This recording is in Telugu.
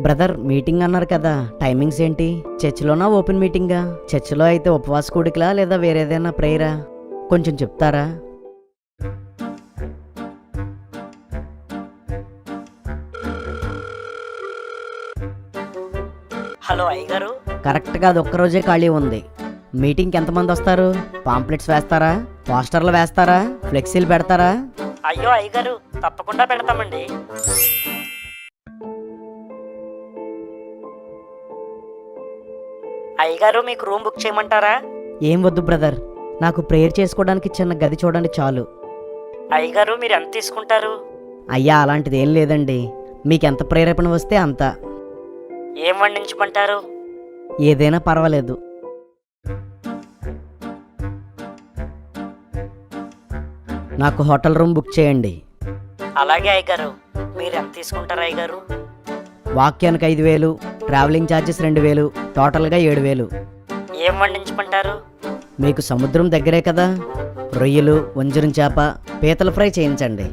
బ్రదర్ మీటింగ్ అన్నారు కదా, టైమింగ్స్ ఏంటి? చర్చిలోనా ఓపెన్ మీటింగా? చర్చిలో అయితే ఉపవాస కూడికలా లేదా వేరేదైనా ప్రేయరా? కొంచెం చెప్తారా? హలో అయ్యగారు. కరెక్ట్గా అది ఒక్కరోజే ఖాళీ ఉంది. మీటింగ్కి ఎంతమంది వస్తారు? పాంప్లెట్స్ వేస్తారా? పోస్టర్లు వేస్తారా? ఫ్లెక్సీలు పెడతారా? అయ్యో అయ్యగారు, తప్పకుండా పెడతామండి. అయ్యగారు, మీకు రూమ్ బుక్ చేయమంటారా? ఏం వద్దు బ్రదర్, నాకు ప్రేయర్ చేసుకోవడానికి చిన్న గది చూడండి చాలు. అయ్యగారు, మీరు ఎంత తీసుకుంటారు? అయ్యా అలాంటిది ఏం లేదండి, మీకెంత ప్రేరేపణ వస్తే అంత. ఏం వండించమంటారు? ఏదైనా పర్వాలేదు. నాకు హోటల్ రూమ్ బుక్ చేయండి. అలాగే అయ్యగారు. మీరు ఎంత తీసుకుంటారు అయ్యగారు? వాక్యానికి 5,000, ట్రావెలింగ్ ఛార్జెస్ 2,000, టోటల్గా 7,000. ఏం వండించమంటారు? మీకు సముద్రం దగ్గరే కదా, రొయ్యలు, వంజరం చేప, పీతల ఫ్రై చేయించండి.